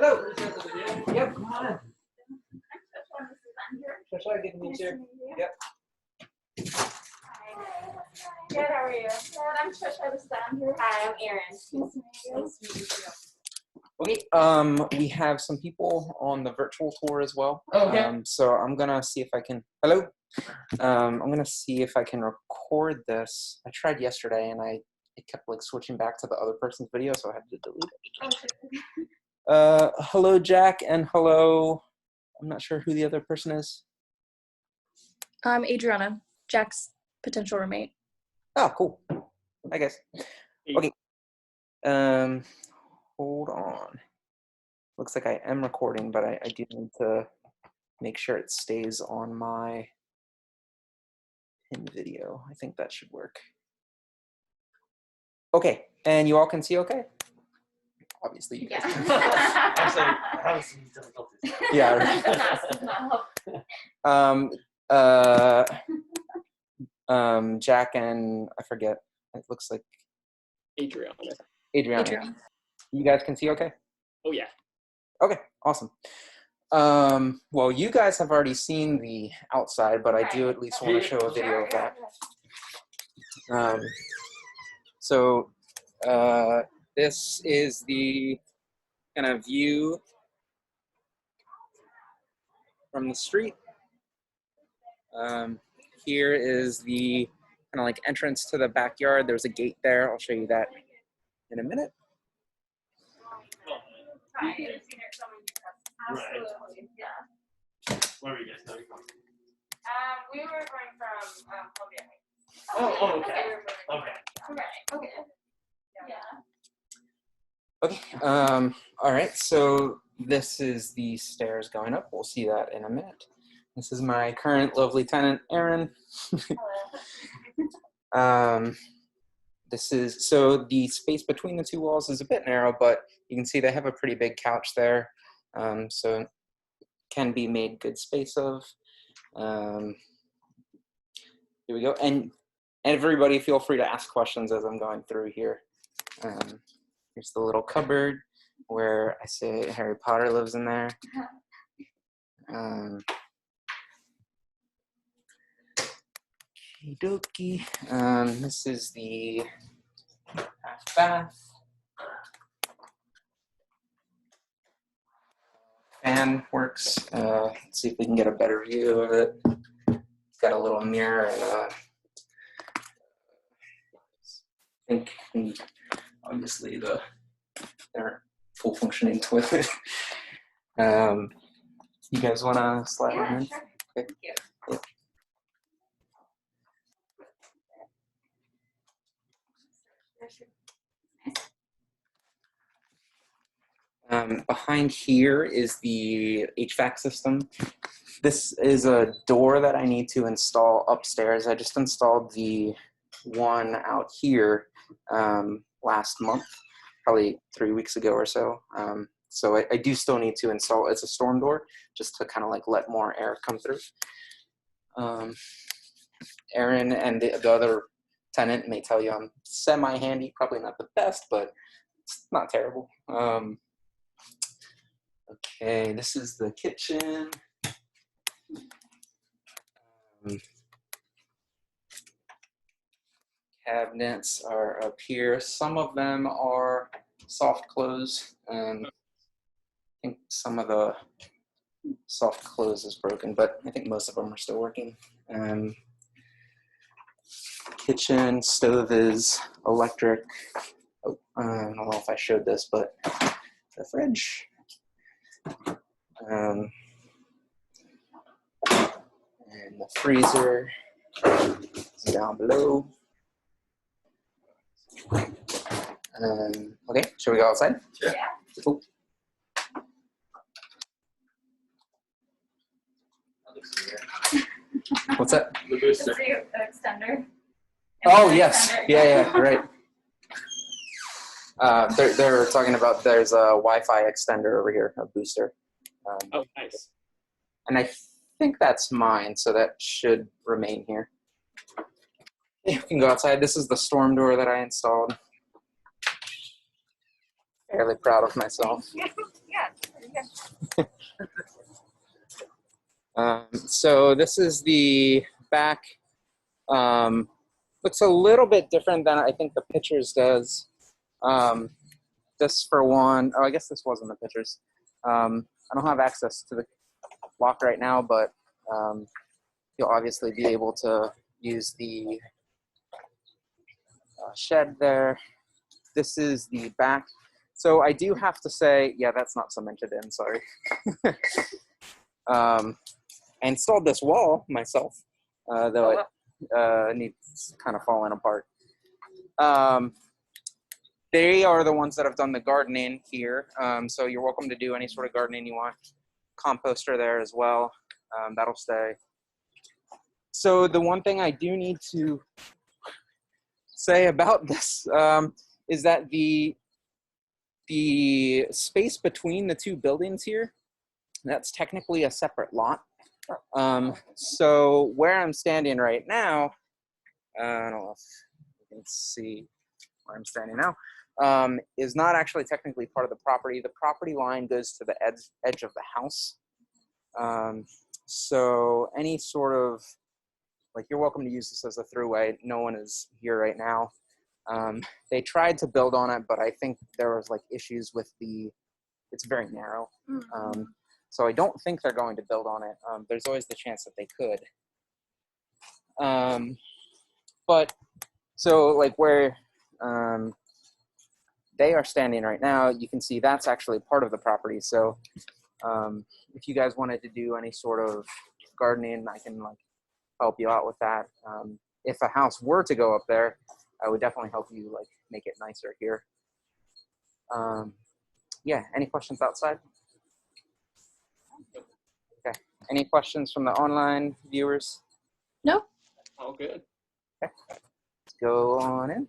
Hello. Yep, come on. Trisha, good to meet you. Yep. Good, how are you? Good, I'm Trisha, this is Andrew. Hi, I'm Erin. Nice to meet you. Okay, we have some people on the virtual tour as well. Okay. So I'm gonna see if I can, hello? I'm gonna see if I can record this. I tried yesterday and it kept like switching back to the other person's video, so I had to delete it. Hello, Jack, and hello, I'm not sure who the other person is. I'm Adriana, Jack's potential roommate. Oh, cool. I guess. Okay. Hold on. Looks like I am recording, but I do need to make sure it stays on my in video. I think that should work. Okay, and you all can see okay? Obviously you guys can. Actually, I have some difficulties. Yeah. Right. Jack and I forget. It looks like Adriana. Adriana. You guys can see okay? Oh yeah. Okay, awesome. Well, you guys have already seen the outside, but I do at least want to show a video of that. So this is the kind of view from the street. Here is the kind of like entrance to the backyard. There's a gate there. I'll show you that in a minute. Absolutely, yeah. Where are you guys coming from? We were going from Columbia Heights. Oh, okay. Okay. Yeah. Okay, all right, so this is the stairs going up. We'll see that in a minute. This is my current lovely tenant, Erin. This is, so the space between the two walls is a bit narrow, but you can see they have a pretty big couch there. So it can be made good space of. Here we go. And everybody feel free to ask questions as I'm going through here. Here's the little cupboard where I say Harry Potter lives in there. Okie dokie. This is the half bath. Fan works. Let's see if we can get a better view of it. It's got a little mirror and I think obviously they're full functioning toilet. You guys want to slide on in? Sure. Okay. Thank you. Behind here is the HVAC system. This is a door that I need to install upstairs. I just installed the one out here last month, probably 3 weeks ago or so. So I do still need to install, it's a storm door, just to kind of like let more air come through. Erin and the other tenant may tell you I'm semi-handy, probably not the best, but it's not terrible. Okay, this is the kitchen. Cabinets are up here. Some of them are soft close. I think some of the soft close is broken, but I think most of them are still working. Kitchen stove is electric. Oh, I don't know if I showed this, but the fridge. And the freezer is down below. Okay, should we go outside? Yeah. Cool. What's that? The booster. The extender. Oh, yes. Yeah, right. They're talking about there's a Wi-Fi extender over here, a booster. Oh, nice. And I think that's mine, so that should remain here. You can go outside. This is the storm door that I installed. Fairly proud of myself. Yeah. So this is the back. Looks a little bit different than I think the pictures does. This for one, oh, I guess this was in the pictures. I don't have access to the lock right now, but you'll obviously be able to use the shed there. This is the back. So I do have to say, yeah, that's not cemented in, sorry. I installed this wall myself, though it needs kind of falling apart. They are the ones that have done the gardening here. So you're welcome to do any sort of gardening you want. Composter there as well. That'll stay. So the one thing I do need to say about this is that the space between the two buildings here, that's technically a separate lot. So where I'm standing right now, I don't know if you can see where I'm standing now, is not actually technically part of the property. The property line goes to the edge of the house. So any sort of, like, you're welcome to use this as a throughway. No one is here right now. They tried to build on it, but I think there was like issues with it's very narrow. So I don't think they're going to build on it. There's always the chance that they could. But so like where they are standing right now, you can see that's actually part of the property. So if you guys wanted to do any sort of gardening, I can like help you out with that. If a house were to go up there, I would definitely help you like make it nicer here. Yeah, any questions outside? Okay, any questions from the online viewers? No? All good. Okay, let's go on in.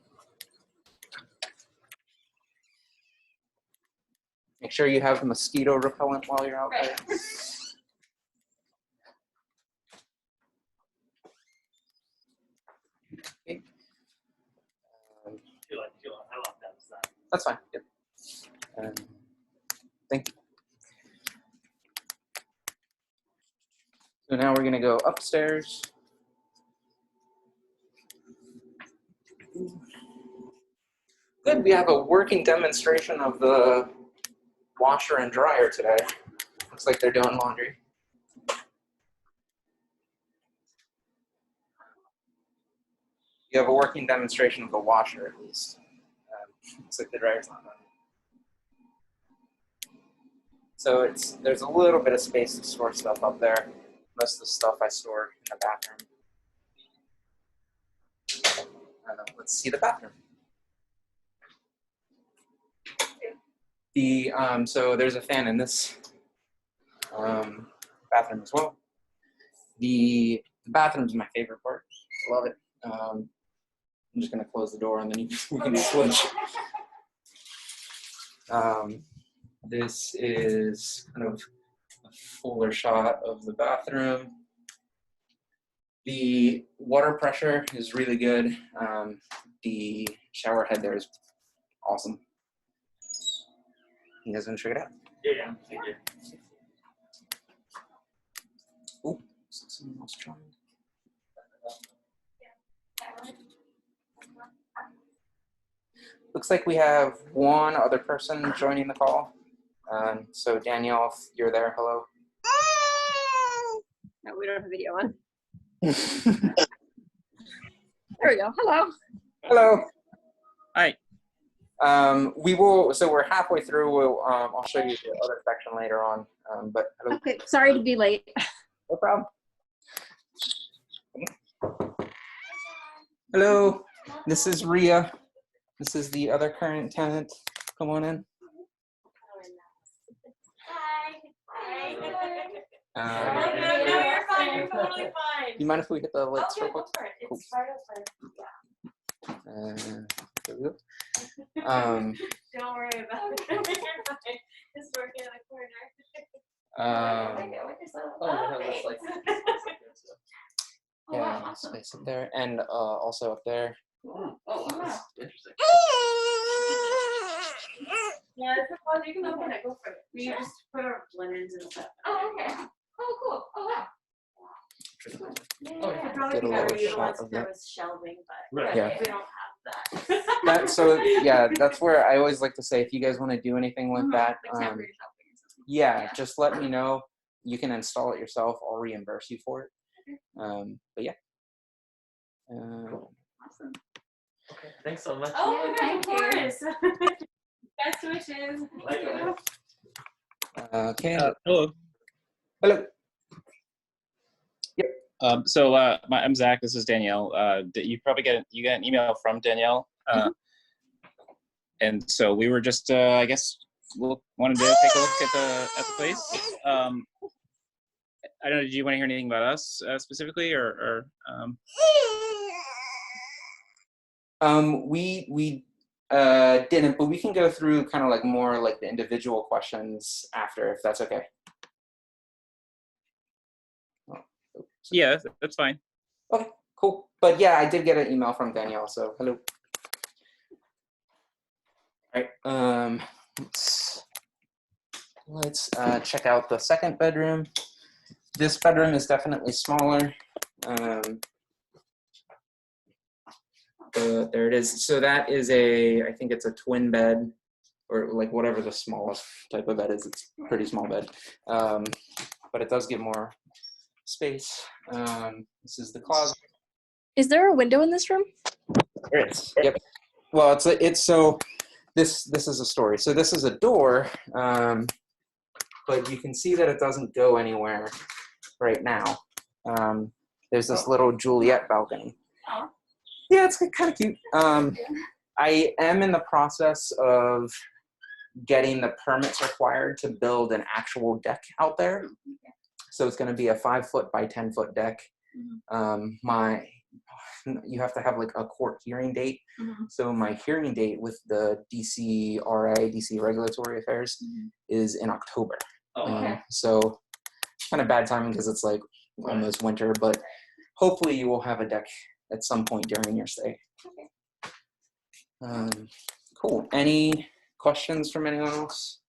Make sure you have mosquito repellent while you're out there. Okay. I love that design. That's fine. Yep. Thank you. So now we're going to go upstairs. Good. We have a working demonstration of the washer and dryer today. Looks like they're doing laundry. You have a working demonstration of the washer, at least. Looks like the dryer's not running. So there's a little bit of space to store stuff up there. Most of the stuff I store in the bathroom. Let's see the bathroom. So there's a fan in this bathroom as well. The bathroom's my favorite part. Love it. I'm just gonna close the door and then we can switch. This is kind of a fuller shot of the bathroom. The water pressure is really good. The shower head there is awesome. You guys want to check it out? Yeah, thank you. Oh, someone else joined. Looks like we have one other person joining the call. So Danielle, if you're there, hello. No, we don't have video on. There we go. Hello. Hello. Hi. So we're halfway through. I'll show you the other section later on. But hello. Okay, sorry to be late. No problem. Hello, this is Ria. This is the other current tenant. Come on in. Hi. No, you're fine. You're totally fine. You mind if we hit the lights Okay, real go quick? for it. Cool. It's right over. There we go. Don't worry about it. You're fine. Just working in the corner. Yeah, space up there, and also up there. Oh, that's interesting. Yeah, Well, you can open it. Go for it. We just put our linens and stuff. Oh, okay. Oh, cool. Oh, wow. Yeah, It yeah, could yeah. probably Get be a better little shot utilized of if there that. was shelving, but Right. Yeah. we don't have that. Yeah, that's where I always like to say, if you guys want to do anything with that, Like temporary shelving or something. yeah, just let me know. You can install it yourself. I'll reimburse you for it. But yeah. Awesome. Okay. Thanks so much. Oh, Yeah, yeah, of thank you. course. Best wishes. Likewise. Okay. Hello. Hello. I'm Zach. This is Danielle. You probably got an email from Danielle, and so we were just I guess wanted to take a look at the place. I don't know. Did you want to hear anything about us specifically, or We didn't, but we can go through kind of like more like the individual questions after, if that's okay. yeah, that's fine. Okay, cool. But yeah, I did get an email from Danielle, so hello. All right, let's check out the second bedroom. This bedroom is definitely smaller. There it is. So that is I think it's a twin bed, or like whatever the smallest type of bed is. It's a pretty small bed, but it does give more space. This is the closet. Is there a window in this room? There it is. Yep. Well, it's so this is a story. So this is a door, but you can see that it doesn't go anywhere right now. There's this little Juliet balcony. Oh. Yeah, it's kind of cute. I am in the process of getting the permits required to build an actual deck out there. So it's going to be a 5-foot by 10-foot deck. You have to have like a court hearing date. So my hearing date with the DC Regulatory Affairs is in October. Okay. So kind of bad timing because it's like almost winter, but hopefully you will have a deck at some point during your stay. Cool. Any questions from anyone else?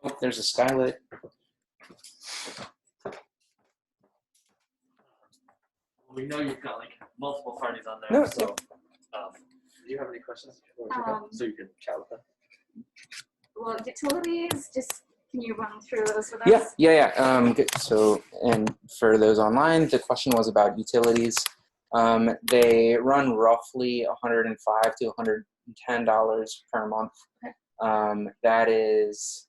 Oh, there's a skylight. We know you've got like multiple parties on there, No, so do you have any questions before we check out? So you can chat with them. Well, utilities, just can you run through those with us? Yeah. Good. So, and for those online, the question was about utilities. They run roughly $105 to $110 per month. That's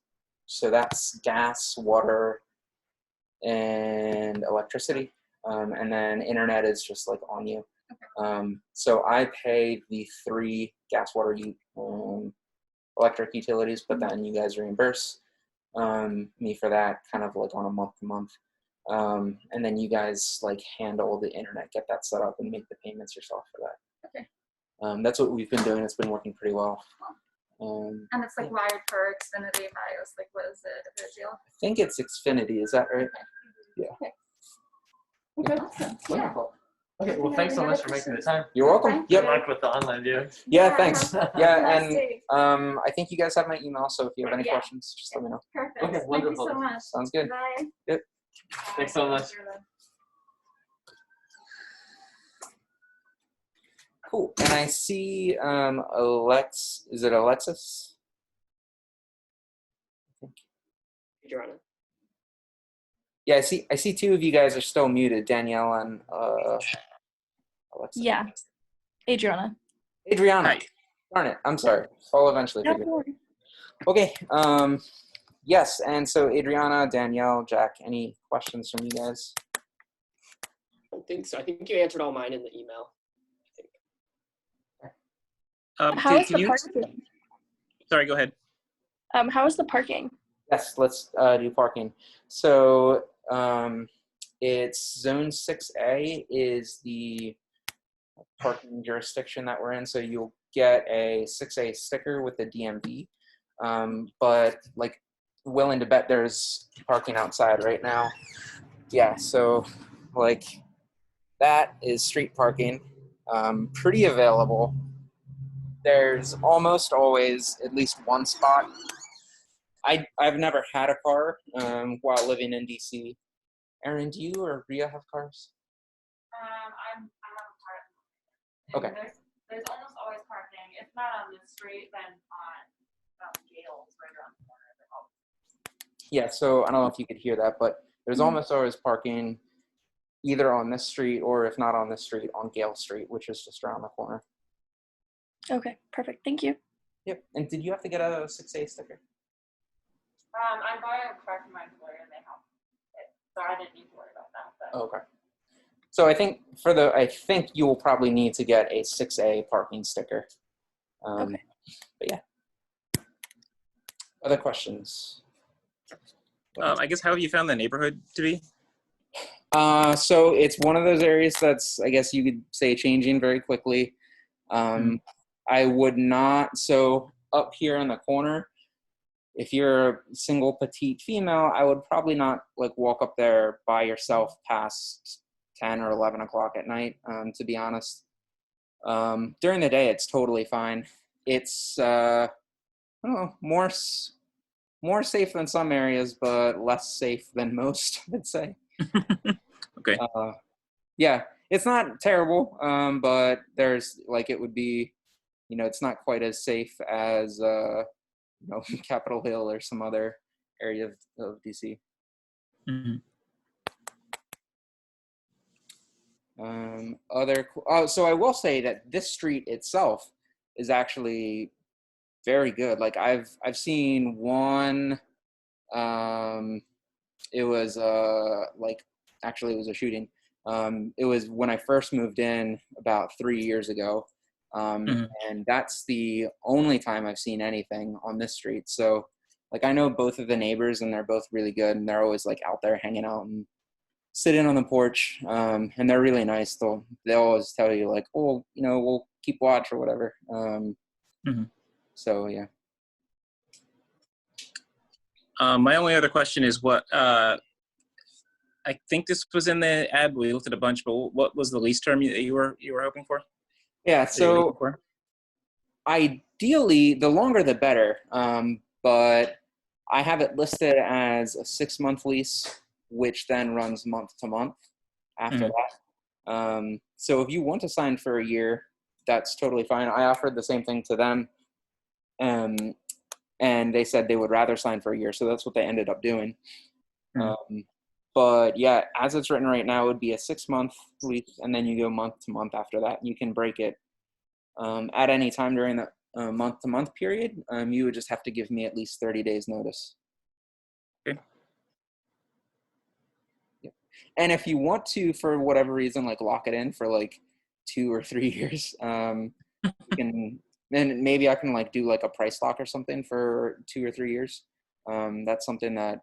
gas, water, and electricity. And then internet is just like on you. So I pay the 3 gas, water, electric utilities, but then you guys reimburse me for that kind of like on a month to month. And then you guys like handle the internet, get that set up and make the payments yourself for that. Okay. That's what we've been doing. It's been working pretty well. And it's like wired for Xfinity, Bios, like what is the deal? I think it's Xfinity, is that right? Okay, awesome. Yeah. Wonderful. Okay, well, thanks so much for making the time. You're welcome. Thank Good Yep. luck with the online viewing. Yeah, thanks. have a Yeah, nice and day. I think you guys have my email, so if you have any Yeah. questions, just let me know. Perfect. Okay, Thank you wonderful. so much. Sounds good. Bye. Thanks so much. Cool. And I see is it Alexis? Adriana. Yeah, I see 2 of you guys are still muted, Danielle and Alexis. Yeah. Adriana. Adriana. Hi. Darn it. I'm sorry. I'll eventually No, figure it don't worry. out. Okay. Yes, and so Adriana, Danielle, Jack, any questions from you guys? I don't think so. I think you answered all mine in the email. How is Can the you? parking? Sorry, go ahead. How is the parking? Yes, let's do parking. So it's Zone 6A is the parking jurisdiction that we're in. So you'll get a 6A sticker with the DMV. but like willing to bet there's parking outside right now. Yeah, so like that is street parking, pretty available. There's almost always at least one spot. I've never had a car while living in DC. Aaron, do you or Ria have cars? I have a car. Okay. There's almost always parking. If not on this street, then on Gales right around the corner. Yeah, so I don't know if you could hear that, but there's almost always parking either on this street or if not on this street, on Gale Street, which is just around the corner. Okay, perfect. Thank you. Yep. And did you have to get a 6A sticker? I bought a car from my employer and they helped it, so I didn't need to worry about that. But. Okay. So I think you will probably need to get a 6A parking sticker. Okay. But yeah. Other questions? I guess how have you found the neighborhood to be? So it's one of those areas that's, I guess you could say, changing very quickly. I would not, so up here in the corner, if you're a single petite female, I would probably not like walk up there by yourself past 10 or 11 o'clock at night, to be honest. During the day, it's totally fine. It's, I don't know, more safe than some areas, but less safe than most, I'd say. Okay. Yeah, it's not terrible, but there's like, it would be, it's not quite as safe as, Capitol Hill or some other area of DC. Mm-hmm. So I will say that this street itself is actually very good. Like I've seen one, it was actually it was a shooting. It was when I first moved in about 3 years ago. And that's the only time I've seen anything on this street. So like I know both of the neighbors and they're both really good and they're always like out there hanging out and sitting on the porch. And they're really nice. They'll always tell you like, oh, we'll keep watch or whatever. So yeah. My only other question is what, I think this was in the ad, we looked at a bunch, but what was the lease term that you were hoping for? Yeah, so ideally, the longer the better, but I have it listed as a 6-month lease, which then runs month to month after that. So if you want to sign for a year, that's totally fine. I offered the same thing to them, and they said they would rather sign for a year, so that's what they ended up doing. But yeah, as it's written right now, it would be a 6-month lease, and then you go month to month after that. You can break it at any time during that month to month period. You would just have to give me at least 30 days notice. Okay. Yeah. And if you want to, for whatever reason, like lock it in for like 2 or 3 years, you can. Then maybe I can like do like a price lock or something for 2 or 3 years. That's something that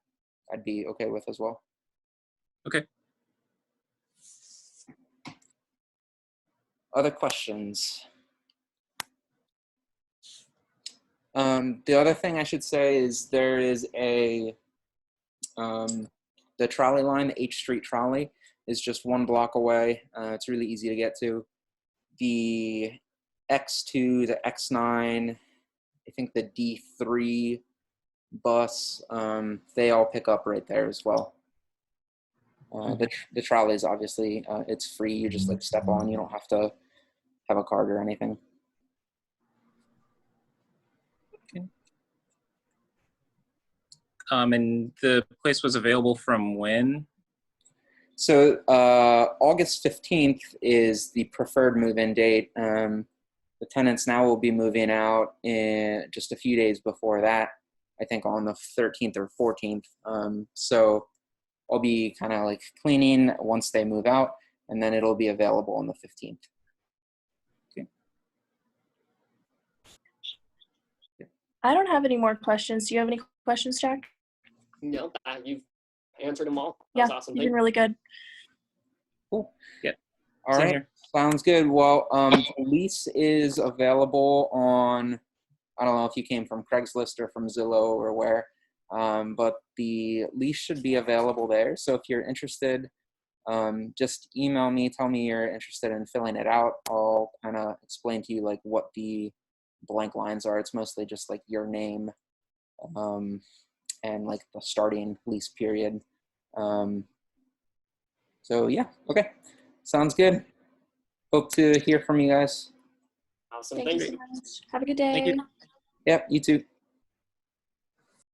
I'd be okay with as well. Okay. Other questions? The other thing I should say is there is the trolley line, the H Street trolley, is just 1 block away. It's really easy to get to. The X2, the X9, I think the D3 bus, they all pick up right there as well. The trolley is obviously, it's free. You just like step on. You don't have to have a card or anything. Okay. And the place was available from when? So August 15th is the preferred move-in date. The tenants now will be moving out in just a few days before that, I think on the 13th or 14th. So I'll be kind of like cleaning once they move out, and then it'll be available on the 15th. Okay. I don't have any more questions. Do you have any questions, Jack? No, you've answered them all. Yeah, That's awesome. you've been really good. Cool. Yeah. All Same right. here. Sounds good. Well, the lease is available on I don't know if you came from Craigslist or from Zillow or where, but the lease should be available there. So if you're interested, just email me, tell me you're interested in filling it out. I'll kind of explain to you like what the blank lines are. It's mostly just like your name and like the starting lease period. So yeah, okay, sounds good. Hope to hear from you guys. Awesome. Thank Thanks. you so much. Have a good day. Thank you. Yep, you too.